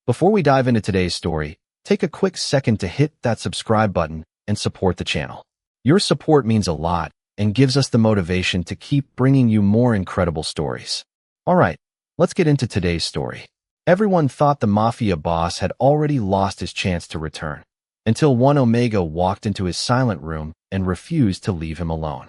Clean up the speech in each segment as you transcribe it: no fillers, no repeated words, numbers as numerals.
Before we dive into today's story, take a quick second to hit that subscribe button and support the channel. Your support means a lot and gives us the motivation to keep bringing you more incredible stories. All right, let's get into today's story. Everyone thought the Mafia boss had already lost his chance to return, until one Omega walked into his silent room and refused to leave him alone.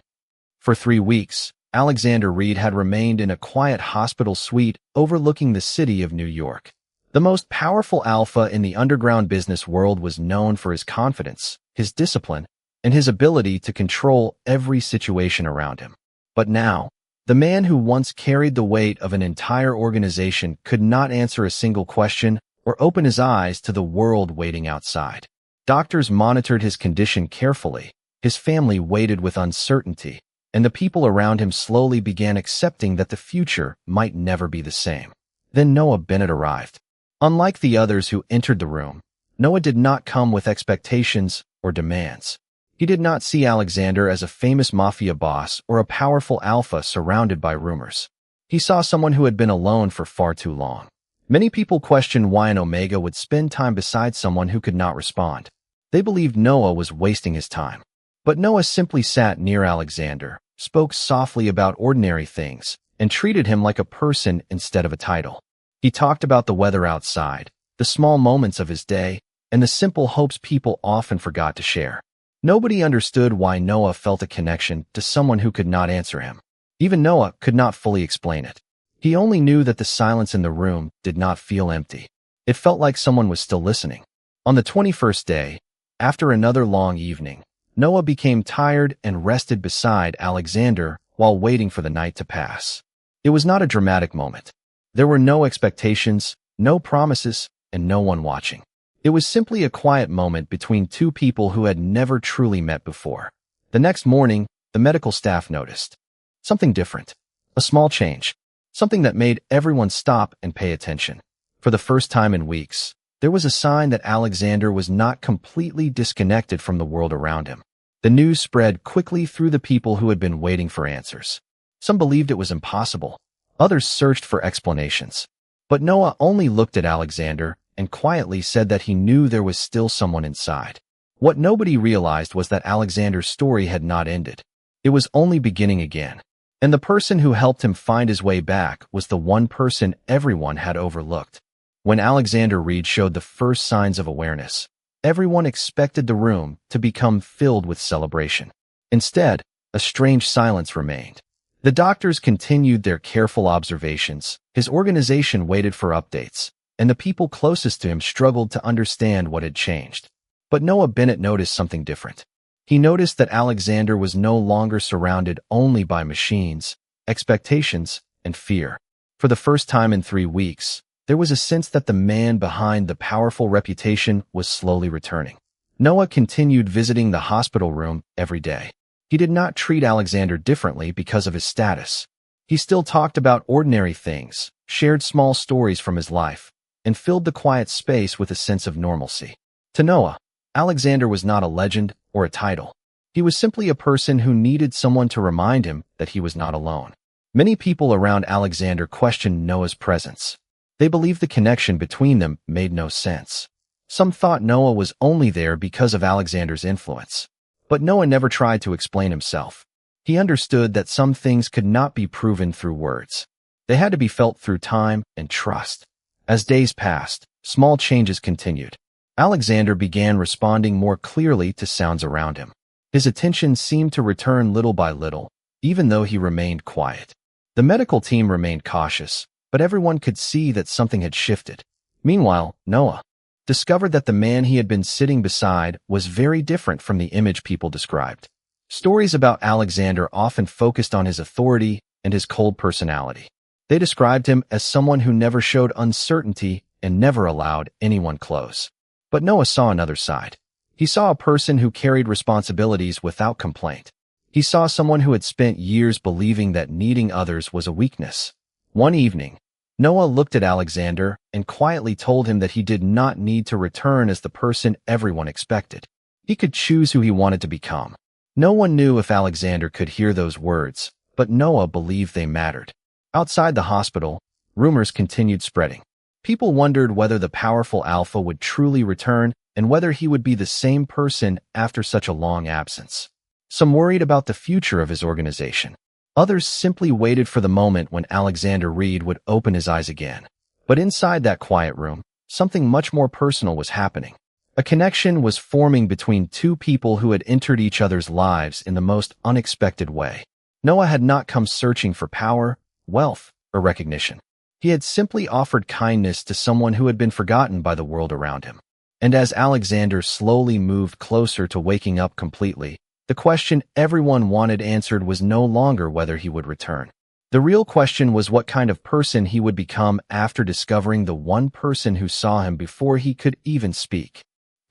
For 3 weeks, Alexander Reed had remained in a quiet hospital suite overlooking the city of New York. The most powerful alpha in the underground business world was known for his confidence, his discipline, and his ability to control every situation around him. But now, the man who once carried the weight of an entire organization could not answer a single question or open his eyes to the world waiting outside. Doctors monitored his condition carefully, his family waited with uncertainty, and the people around him slowly began accepting that the future might never be the same. Then Noah Bennett arrived. Unlike the others who entered the room, Noah did not come with expectations or demands. He did not see Alexander as a famous mafia boss or a powerful alpha surrounded by rumors. He saw someone who had been alone for far too long. Many people questioned why an Omega would spend time beside someone who could not respond. They believed Noah was wasting his time. But Noah simply sat near Alexander, spoke softly about ordinary things, and treated him like a person instead of a title. He talked about the weather outside, the small moments of his day, and the simple hopes people often forgot to share. Nobody understood why Noah felt a connection to someone who could not answer him. Even Noah could not fully explain it. He only knew that the silence in the room did not feel empty. It felt like someone was still listening. On the 21st day, after another long evening, Noah became tired and rested beside Alexander while waiting for the night to pass. It was not a dramatic moment. There were no expectations, no promises, and no one watching. It was simply a quiet moment between two people who had never truly met before. The next morning, the medical staff noticed something different, a small change, something that made everyone stop and pay attention. For the first time in weeks, there was a sign that Alexander was not completely disconnected from the world around him. The news spread quickly through the people who had been waiting for answers. Some believed it was impossible. Others searched for explanations. But Noah only looked at Alexander and quietly said that he knew there was still someone inside. What nobody realized was that Alexander's story had not ended. It was only beginning again. And the person who helped him find his way back was the one person everyone had overlooked. When Alexander Reed showed the first signs of awareness, everyone expected the room to become filled with celebration. Instead, a strange silence remained. The doctors continued their careful observations, his organization waited for updates, and the people closest to him struggled to understand what had changed. But Noah Bennett noticed something different. He noticed that Alexander was no longer surrounded only by machines, expectations, and fear. For the first time in 3 weeks, there was a sense that the man behind the powerful reputation was slowly returning. Noah continued visiting the hospital room every day. He did not treat Alexander differently because of his status. He still talked about ordinary things, shared small stories from his life, and filled the quiet space with a sense of normalcy. To Noah, Alexander was not a legend or a title. He was simply a person who needed someone to remind him that he was not alone. Many people around Alexander questioned Noah's presence. They believed the connection between them made no sense. Some thought Noah was only there because of Alexander's influence. But Noah never tried to explain himself. He understood that some things could not be proven through words. They had to be felt through time and trust. As days passed, small changes continued. Alexander began responding more clearly to sounds around him. His attention seemed to return little by little, even though he remained quiet. The medical team remained cautious, but everyone could see that something had shifted. Meanwhile, Noah discovered that the man he had been sitting beside was very different from the image people described. Stories about Alexander often focused on his authority and his cold personality. They described him as someone who never showed uncertainty and never allowed anyone close. But Noah saw another side. He saw a person who carried responsibilities without complaint. He saw someone who had spent years believing that needing others was a weakness. One evening, Noah looked at Alexander and quietly told him that he did not need to return as the person everyone expected. He could choose who he wanted to become. No one knew if Alexander could hear those words, but Noah believed they mattered. Outside the hospital, rumors continued spreading. People wondered whether the powerful alpha would truly return and whether he would be the same person after such a long absence. Some worried about the future of his organization. Others simply waited for the moment when Alexander Reed would open his eyes again. But inside that quiet room, something much more personal was happening. A connection was forming between two people who had entered each other's lives in the most unexpected way. Noah had not come searching for power, wealth, or recognition. He had simply offered kindness to someone who had been forgotten by the world around him. And as Alexander slowly moved closer to waking up completely, the question everyone wanted answered was no longer whether he would return. The real question was what kind of person he would become after discovering the one person who saw him before he could even speak.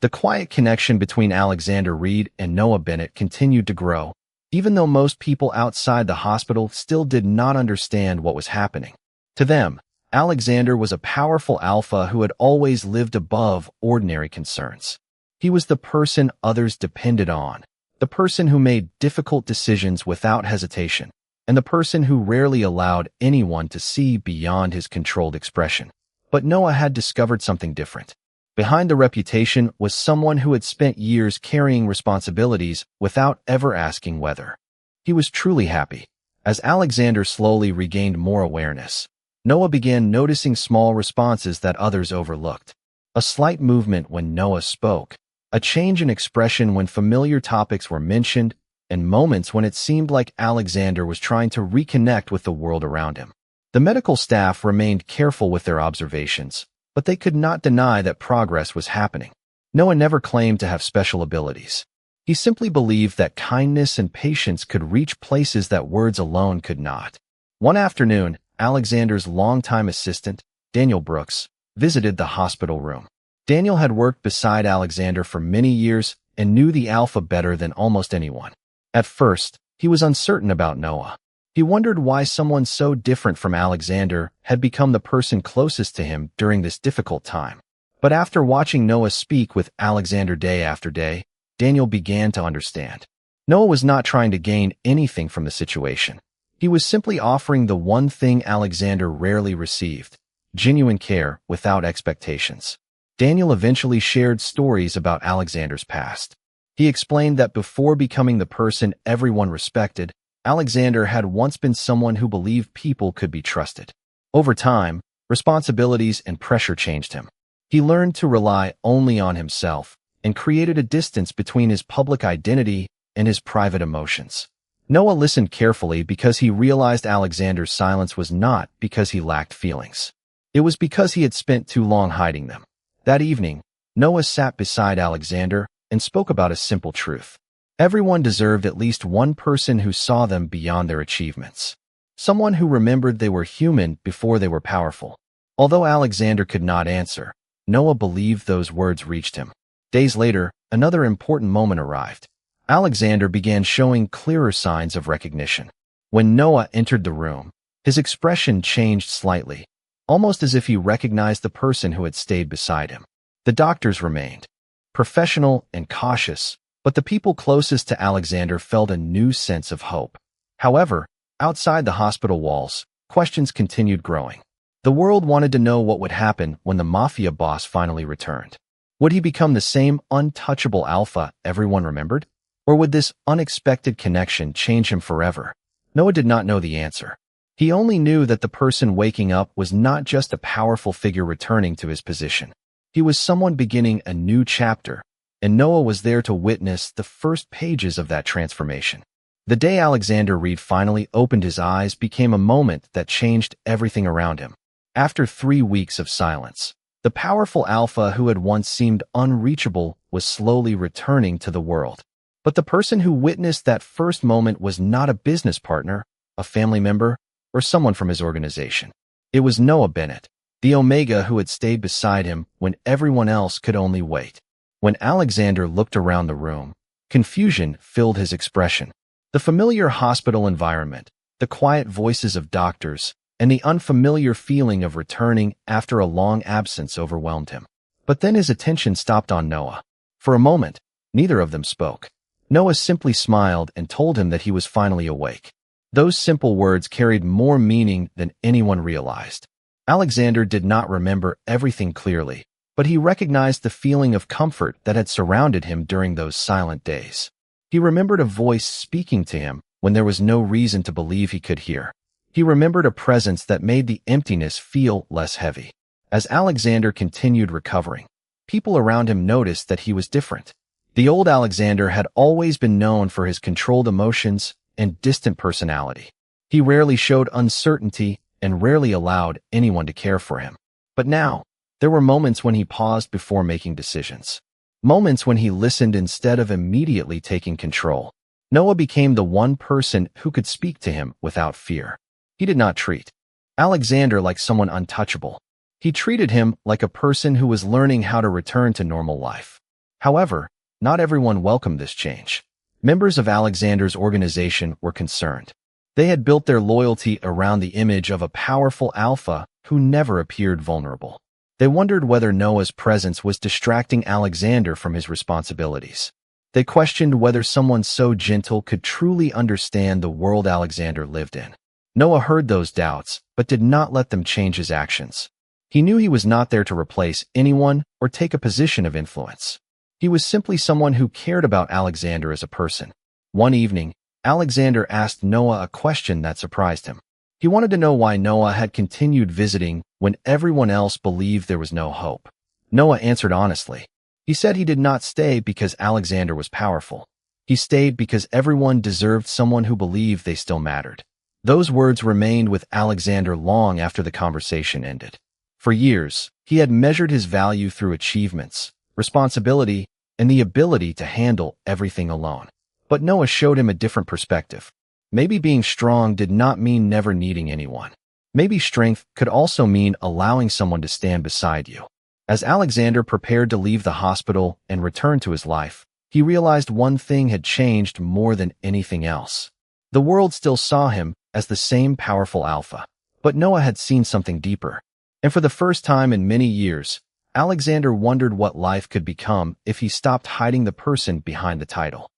The quiet connection between Alexander Reed and Noah Bennett continued to grow, even though most people outside the hospital still did not understand what was happening. To them, Alexander was a powerful alpha who had always lived above ordinary concerns. He was the person others depended on, the person who made difficult decisions without hesitation, and the person who rarely allowed anyone to see beyond his controlled expression. But Noah had discovered something different. Behind the reputation was someone who had spent years carrying responsibilities without ever asking whether. He was truly happy. As Alexander slowly regained more awareness, Noah began noticing small responses that others overlooked. A slight movement when Noah spoke, a change in expression when familiar topics were mentioned, and moments when it seemed like Alexander was trying to reconnect with the world around him. The medical staff remained careful with their observations, but they could not deny that progress was happening. Noah never claimed to have special abilities. He simply believed that kindness and patience could reach places that words alone could not. One afternoon, Alexander's longtime assistant, Daniel Brooks, visited the hospital room. Daniel had worked beside Alexander for many years and knew the alpha better than almost anyone. At first, he was uncertain about Noah. He wondered why someone so different from Alexander had become the person closest to him during this difficult time. But after watching Noah speak with Alexander day after day, Daniel began to understand. Noah was not trying to gain anything from the situation. He was simply offering the one thing Alexander rarely received: genuine care without expectations. Daniel eventually shared stories about Alexander's past. He explained that before becoming the person everyone respected, Alexander had once been someone who believed people could be trusted. Over time, responsibilities and pressure changed him. He learned to rely only on himself and created a distance between his public identity and his private emotions. Noah listened carefully because he realized Alexander's silence was not because he lacked feelings. It was because he had spent too long hiding them. That evening, Noah sat beside Alexander and spoke about a simple truth. Everyone deserved at least one person who saw them beyond their achievements. Someone who remembered they were human before they were powerful. Although Alexander could not answer, Noah believed those words reached him. Days later, another important moment arrived. Alexander began showing clearer signs of recognition. When Noah entered the room, his expression changed slightly, almost as if he recognized the person who had stayed beside him. The doctors remained professional and cautious, but the people closest to Alexander felt a new sense of hope. However, outside the hospital walls, questions continued growing. The world wanted to know what would happen when the Mafia boss finally returned. Would he become the same untouchable alpha everyone remembered? Or would this unexpected connection change him forever? Noah did not know the answer. He only knew that the person waking up was not just a powerful figure returning to his position. He was someone beginning a new chapter, and Noah was there to witness the first pages of that transformation. The day Alexander Reed finally opened his eyes became a moment that changed everything around him. After 3 weeks of silence, the powerful alpha who had once seemed unreachable was slowly returning to the world. But the person who witnessed that first moment was not a business partner, a family member, or someone from his organization. It was Noah Bennett, the Omega who had stayed beside him when everyone else could only wait. When Alexander looked around the room, confusion filled his expression. The familiar hospital environment, the quiet voices of doctors, and the unfamiliar feeling of returning after a long absence overwhelmed him. But then his attention stopped on Noah. For a moment, neither of them spoke. Noah simply smiled and told him that he was finally awake. Those simple words carried more meaning than anyone realized. Alexander did not remember everything clearly, but he recognized the feeling of comfort that had surrounded him during those silent days. He remembered a voice speaking to him when there was no reason to believe he could hear. He remembered a presence that made the emptiness feel less heavy. As Alexander continued recovering, people around him noticed that he was different. The old Alexander had always been known for his controlled emotions and distant personality. He rarely showed uncertainty and rarely allowed anyone to care for him. But now, there were moments when he paused before making decisions. Moments when he listened instead of immediately taking control. Noah became the one person who could speak to him without fear. He did not treat Alexander like someone untouchable. He treated him like a person who was learning how to return to normal life. However, not everyone welcomed this change. Members of Alexander's organization were concerned. They had built their loyalty around the image of a powerful alpha who never appeared vulnerable. They wondered whether Noah's presence was distracting Alexander from his responsibilities. They questioned whether someone so gentle could truly understand the world Alexander lived in. Noah heard those doubts, but did not let them change his actions. He knew he was not there to replace anyone or take a position of influence. He was simply someone who cared about Alexander as a person. One evening, Alexander asked Noah a question that surprised him. He wanted to know why Noah had continued visiting when everyone else believed there was no hope. Noah answered honestly. He said he did not stay because Alexander was powerful. He stayed because everyone deserved someone who believed they still mattered. Those words remained with Alexander long after the conversation ended. For years, he had measured his value through achievements, responsibility, and the ability to handle everything alone. But Noah showed him a different perspective. Maybe being strong did not mean never needing anyone. Maybe strength could also mean allowing someone to stand beside you. As Alexander prepared to leave the hospital and return to his life, he realized one thing had changed more than anything else. The world still saw him as the same powerful alpha, but Noah had seen something deeper. And for the first time in many years, Alexander wondered what life could become if he stopped hiding the person behind the title.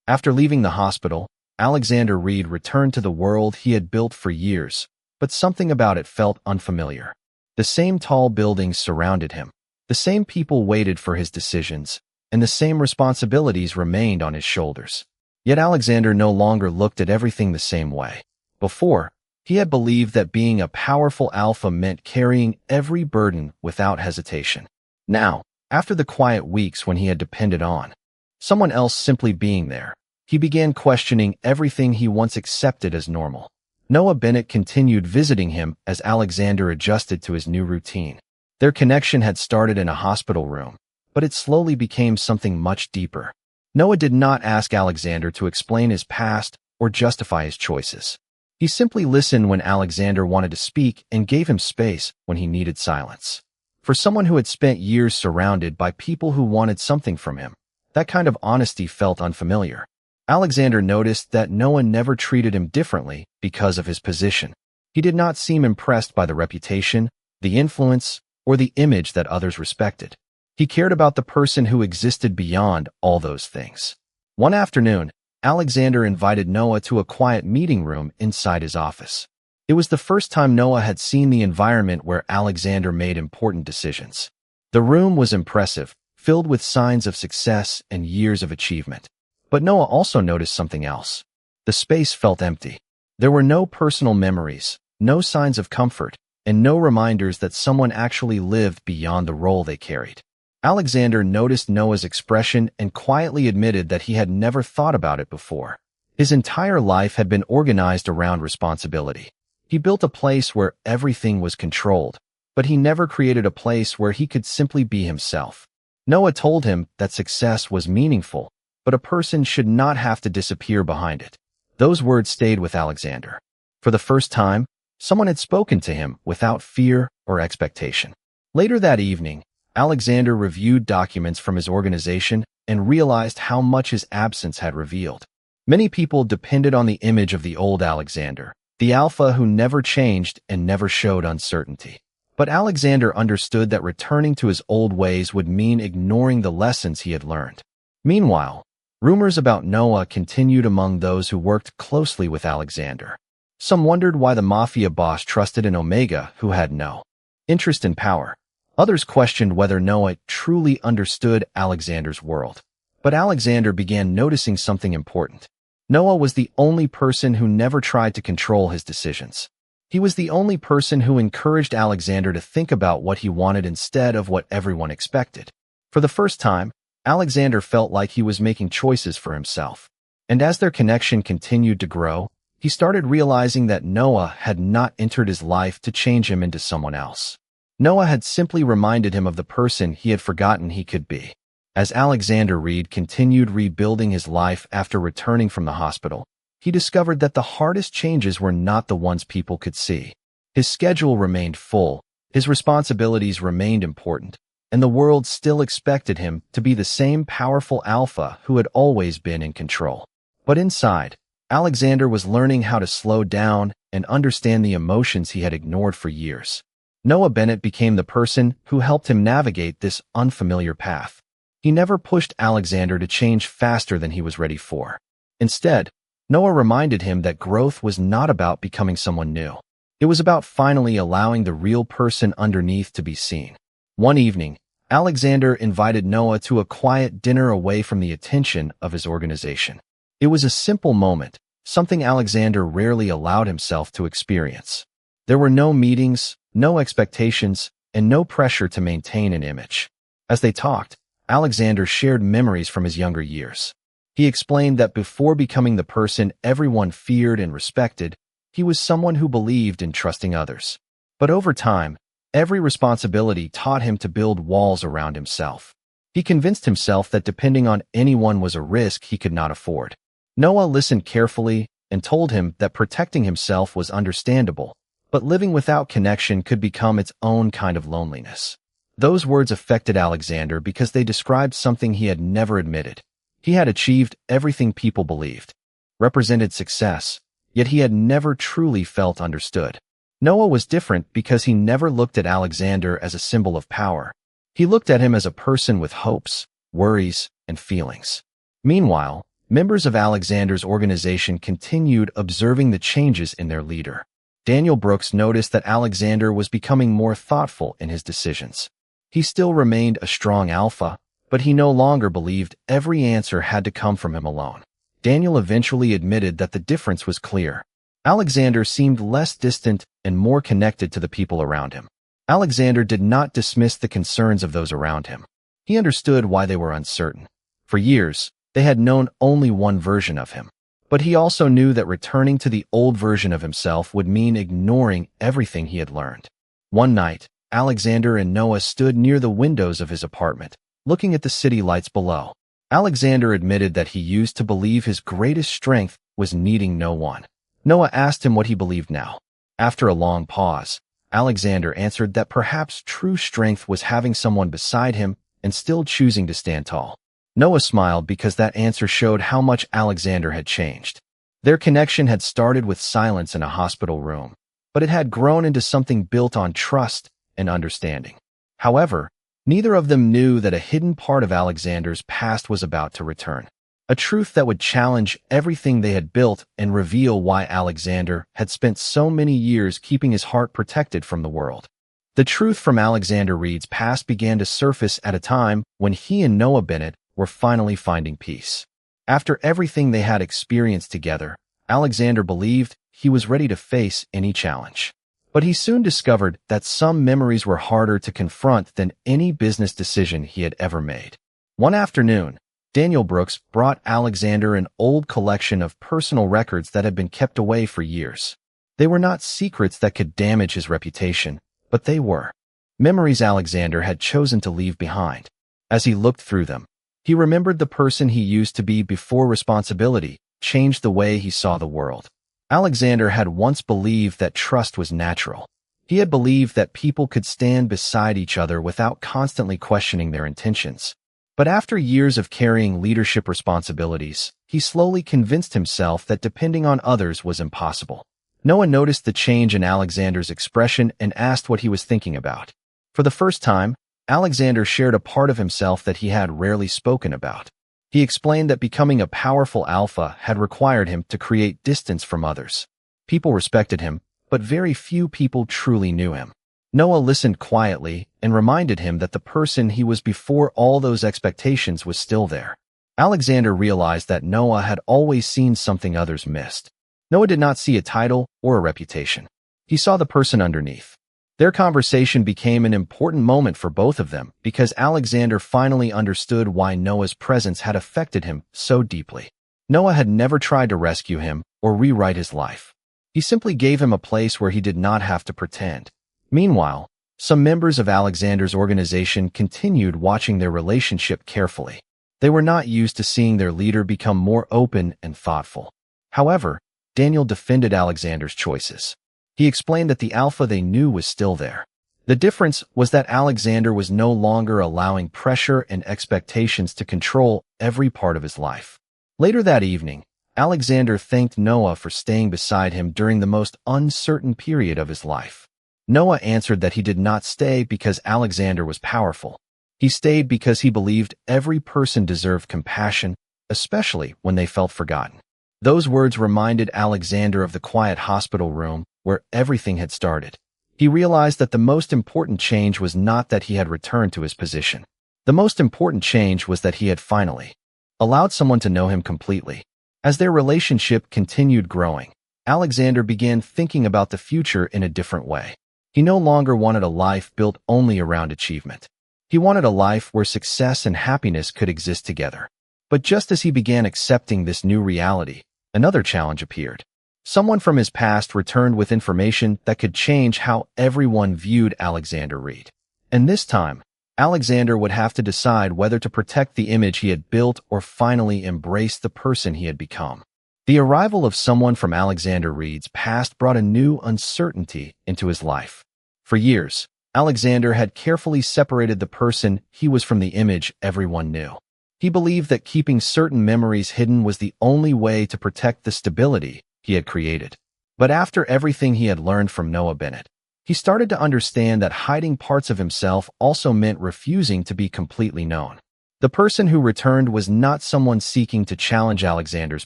After leaving the hospital, Alexander Reed returned to the world he had built for years, but something about it felt unfamiliar. The same tall buildings surrounded him, the same people waited for his decisions, and the same responsibilities remained on his shoulders. Yet Alexander no longer looked at everything the same way. Before, he had believed that being a powerful alpha meant carrying every burden without hesitation. Now, after the quiet weeks when he had depended on someone else simply being there, he began questioning everything he once accepted as normal. Noah Bennett continued visiting him as Alexander adjusted to his new routine. Their connection had started in a hospital room, but it slowly became something much deeper. Noah did not ask Alexander to explain his past or justify his choices. He simply listened when Alexander wanted to speak and gave him space when he needed silence. For someone who had spent years surrounded by people who wanted something from him, that kind of honesty felt unfamiliar. Alexander noticed that Noah never treated him differently because of his position. He did not seem impressed by the reputation, the influence, or the image that others respected. He cared about the person who existed beyond all those things. One afternoon, Alexander invited Noah to a quiet meeting room inside his office. It was the first time Noah had seen the environment where Alexander made important decisions. The room was impressive, filled with signs of success and years of achievement. But Noah also noticed something else. The space felt empty. There were no personal memories, no signs of comfort, and no reminders that someone actually lived beyond the role they carried. Alexander noticed Noah's expression and quietly admitted that he had never thought about it before. His entire life had been organized around responsibility. He built a place where everything was controlled, but he never created a place where he could simply be himself. Noah told him that success was meaningful, but a person should not have to disappear behind it. Those words stayed with Alexander. For the first time, someone had spoken to him without fear or expectation. Later that evening, Alexander reviewed documents from his organization and realized how much his absence had revealed. Many people depended on the image of the old Alexander, the alpha who never changed and never showed uncertainty. But Alexander understood that returning to his old ways would mean ignoring the lessons he had learned. Meanwhile, rumors about Noah continued among those who worked closely with Alexander. Some wondered why the Mafia boss trusted an Omega who had no interest and power. Others questioned whether Noah truly understood Alexander's world. But Alexander began noticing something important. Noah was the only person who never tried to control his decisions. He was the only person who encouraged Alexander to think about what he wanted instead of what everyone expected. For the first time, Alexander felt like he was making choices for himself. And as their connection continued to grow, he started realizing that Noah had not entered his life to change him into someone else. Noah had simply reminded him of the person he had forgotten he could be. As Alexander Reed continued rebuilding his life after returning from the hospital, he discovered that the hardest changes were not the ones people could see. His schedule remained full, his responsibilities remained important, and the world still expected him to be the same powerful alpha who had always been in control. But inside, Alexander was learning how to slow down and understand the emotions he had ignored for years. Noah Bennett became the person who helped him navigate this unfamiliar path. He never pushed Alexander to change faster than he was ready for. Instead, Noah reminded him that growth was not about becoming someone new. It was about finally allowing the real person underneath to be seen. One evening, Alexander invited Noah to a quiet dinner away from the attention of his organization. It was a simple moment, something Alexander rarely allowed himself to experience. There were no meetings, no expectations, and no pressure to maintain an image. As they talked, Alexander shared memories from his younger years. He explained that before becoming the person everyone feared and respected, he was someone who believed in trusting others. But over time, every responsibility taught him to build walls around himself. He convinced himself that depending on anyone was a risk he could not afford. Noah listened carefully and told him that protecting himself was understandable, but living without connection could become its own kind of loneliness. Those words affected Alexander because they described something he had never admitted. He had achieved everything people believed, represented success, yet he had never truly felt understood. Noah was different because he never looked at Alexander as a symbol of power. He looked at him as a person with hopes, worries, and feelings. Meanwhile, members of Alexander's organization continued observing the changes in their leader. Daniel Brooks noticed that Alexander was becoming more thoughtful in his decisions. He still remained a strong alpha, but he no longer believed every answer had to come from him alone. Daniel eventually admitted that the difference was clear. Alexander seemed less distant and more connected to the people around him. Alexander did not dismiss the concerns of those around him. He understood why they were uncertain. For years, they had known only one version of him. But he also knew that returning to the old version of himself would mean ignoring everything he had learned. One night, Alexander and Noah stood near the windows of his apartment, looking at the city lights below. Alexander admitted that he used to believe his greatest strength was needing no one. Noah asked him what he believed now. After a long pause, Alexander answered that perhaps true strength was having someone beside him and still choosing to stand tall. Noah smiled because that answer showed how much Alexander had changed. Their connection had started with silence in a hospital room, but it had grown into something built on trust and understanding. However, neither of them knew that a hidden part of Alexander's past was about to return. A truth that would challenge everything they had built and reveal why Alexander had spent so many years keeping his heart protected from the world. The truth from Alexander Reed's past began to surface at a time when he and Noah Bennett were finally finding peace. After everything they had experienced together, Alexander believed he was ready to face any challenge. But he soon discovered that some memories were harder to confront than any business decision he had ever made. One afternoon, Daniel Brooks brought Alexander an old collection of personal records that had been kept away for years. They were not secrets that could damage his reputation, but they were memories Alexander had chosen to leave behind. As he looked through them, he remembered the person he used to be before responsibility changed the way he saw the world. Alexander had once believed that trust was natural. He had believed that people could stand beside each other without constantly questioning their intentions. But after years of carrying leadership responsibilities, he slowly convinced himself that depending on others was impossible. Noah noticed the change in Alexander's expression and asked what he was thinking about. For the first time, Alexander shared a part of himself that he had rarely spoken about. He explained that becoming a powerful alpha had required him to create distance from others. People respected him, but very few people truly knew him. Noah listened quietly and reminded him that the person he was before all those expectations was still there. Alexander realized that Noah had always seen something others missed. Noah did not see a title or a reputation. He saw the person underneath. Their conversation became an important moment for both of them because Alexander finally understood why Noah's presence had affected him so deeply. Noah had never tried to rescue him or rewrite his life. He simply gave him a place where he did not have to pretend. Meanwhile, some members of Alexander's organization continued watching their relationship carefully. They were not used to seeing their leader become more open and thoughtful. However, Daniel defended Alexander's choices. He explained that the alpha they knew was still there. The difference was that Alexander was no longer allowing pressure and expectations to control every part of his life. Later that evening, Alexander thanked Noah for staying beside him during the most uncertain period of his life. Noah answered that he did not stay because Alexander was powerful. He stayed because he believed every person deserved compassion, especially when they felt forgotten. Those words reminded Alexander of the quiet hospital room where everything had started. He realized that the most important change was not that he had returned to his position. The most important change was that he had finally allowed someone to know him completely. As their relationship continued growing, Alexander began thinking about the future in a different way. He no longer wanted a life built only around achievement. He wanted a life where success and happiness could exist together. But just as he began accepting this new reality, another challenge appeared. Someone from his past returned with information that could change how everyone viewed Alexander Reed. And this time, Alexander would have to decide whether to protect the image he had built or finally embrace the person he had become. The arrival of someone from Alexander Reed's past brought a new uncertainty into his life. For years, Alexander had carefully separated the person he was from the image everyone knew. He believed that keeping certain memories hidden was the only way to protect the stability he had created. But after everything he had learned from Noah Bennett, he started to understand that hiding parts of himself also meant refusing to be completely known. The person who returned was not someone seeking to challenge Alexander's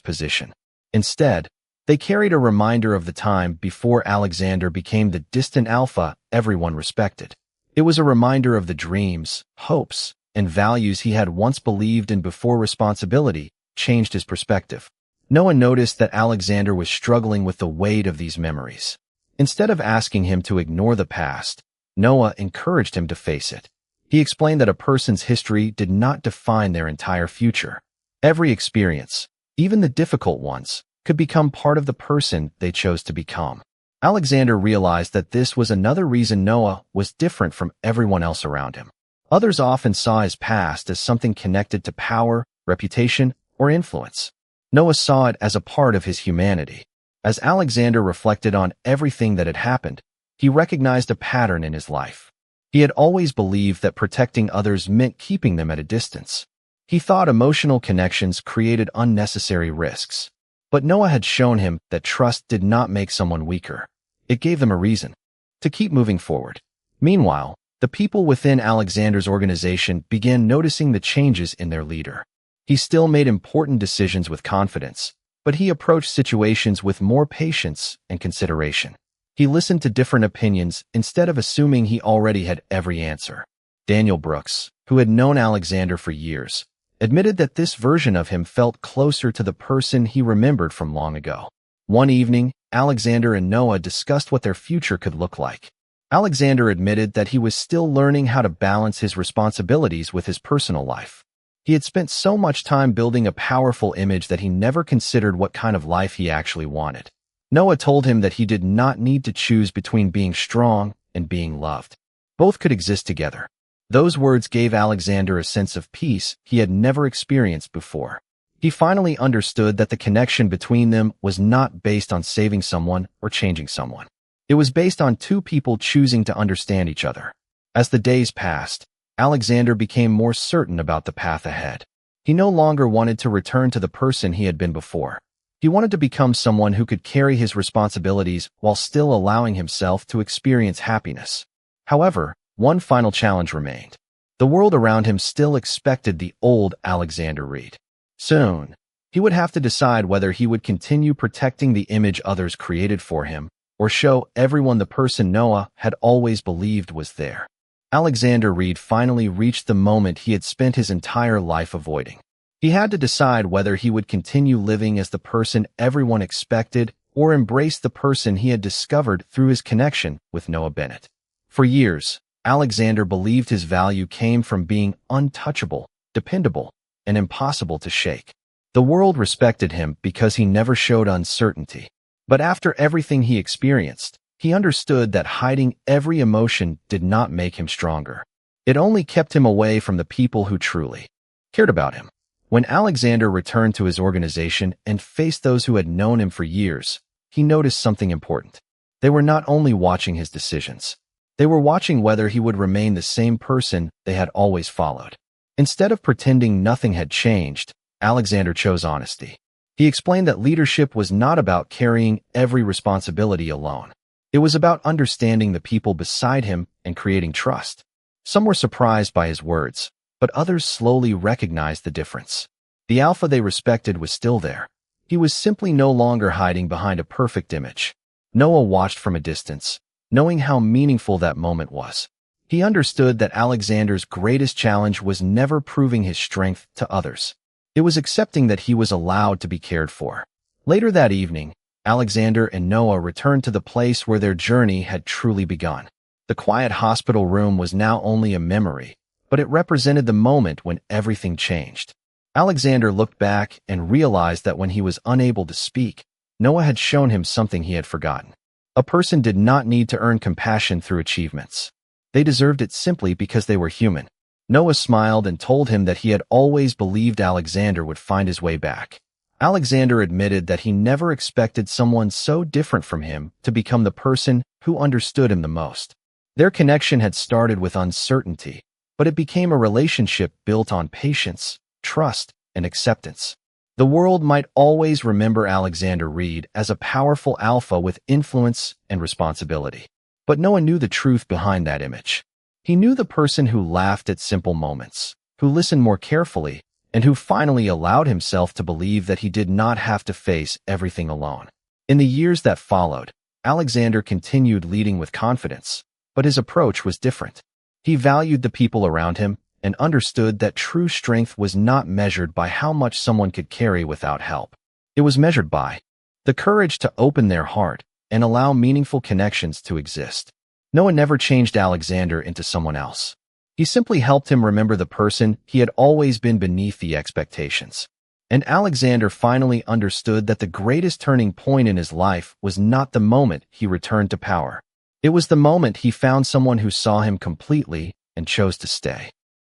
position. Instead, they carried a reminder of the time before Alexander became the distant alpha everyone respected. It was a reminder of the dreams, hopes, and values he had once believed in before responsibility changed his perspective. Noah noticed that Alexander was struggling with the weight of these memories. Instead of asking him to ignore the past, Noah encouraged him to face it. He explained that a person's history did not define their entire future. Every experience, even the difficult ones, could become part of the person they chose to become. Alexander realized that this was another reason Noah was different from everyone else around him. Others often saw his past as something connected to power, reputation, or influence. Noah saw it as a part of his humanity. As Alexander reflected on everything that had happened, he recognized a pattern in his life. He had always believed that protecting others meant keeping them at a distance. He thought emotional connections created unnecessary risks. But Noah had shown him that trust did not make someone weaker. It gave them a reason to keep moving forward. Meanwhile, the people within Alexander's organization began noticing the changes in their leader. He still made important decisions with confidence, but he approached situations with more patience and consideration. He listened to different opinions instead of assuming he already had every answer. Daniel Brooks, who had known Alexander for years, admitted that this version of him felt closer to the person he remembered from long ago. One evening, Alexander and Noah discussed what their future could look like. Alexander admitted that he was still learning how to balance his responsibilities with his personal life. He had spent so much time building a powerful image that he never considered what kind of life he actually wanted. Noah told him that he did not need to choose between being strong and being loved. Both could exist together. Those words gave Alexander a sense of peace he had never experienced before. He finally understood that the connection between them was not based on saving someone or changing someone. It was based on two people choosing to understand each other. As the days passed, Alexander became more certain about the path ahead. He no longer wanted to return to the person he had been before. He wanted to become someone who could carry his responsibilities while still allowing himself to experience happiness. However, one final challenge remained. The world around him still expected the old Alexander Reed. Soon, he would have to decide whether he would continue protecting the image others created for him or show everyone the person Noah had always believed was there. Alexander Reed finally reached the moment he had spent his entire life avoiding. He had to decide whether he would continue living as the person everyone expected or embrace the person he had discovered through his connection with Noah Bennett. For years, Alexander believed his value came from being untouchable, dependable, and impossible to shake. The world respected him because he never showed uncertainty. But after everything he experienced, he understood that hiding every emotion did not make him stronger. It only kept him away from the people who truly cared about him. When Alexander returned to his organization and faced those who had known him for years, he noticed something important. They were not only watching his decisions. They were watching whether he would remain the same person they had always followed. Instead of pretending nothing had changed, Alexander chose honesty. He explained that leadership was not about carrying every responsibility alone. It was about understanding the people beside him and creating trust. Some were surprised by his words, but others slowly recognized the difference. The alpha they respected was still there. He was simply no longer hiding behind a perfect image. Noah watched from a distance, knowing how meaningful that moment was. He understood that Alexander's greatest challenge was never proving his strength to others. It was accepting that he was allowed to be cared for. Later that evening, Alexander and Noah returned to the place where their journey had truly begun. The quiet hospital room was now only a memory, but it represented the moment when everything changed. Alexander looked back and realized that when he was unable to speak, Noah had shown him something he had forgotten. A person did not need to earn compassion through achievements. They deserved it simply because they were human. Noah smiled and told him that he had always believed Alexander would find his way back. Alexander admitted that he never expected someone so different from him to become the person who understood him the most. Their connection had started with uncertainty, but it became a relationship built on patience, trust, and acceptance. The world might always remember Alexander Reed as a powerful alpha with influence and responsibility. But Noah knew the truth behind that image. He knew the person who laughed at simple moments, who listened more carefully, and who finally allowed himself to believe that he did not have to face everything alone. In the years that followed, Alexander continued leading with confidence, but his approach was different. He valued the people around him and understood that true strength was not measured by how much someone could carry without help. It was measured by the courage to open their heart and allow meaningful connections to exist. Noah never changed Alexander into someone else. He simply helped him remember the person he had always been beneath the expectations. And Alexander finally understood that the greatest turning point in his life was not the moment he returned to power. It was the moment he found someone who saw him completely and chose to stay.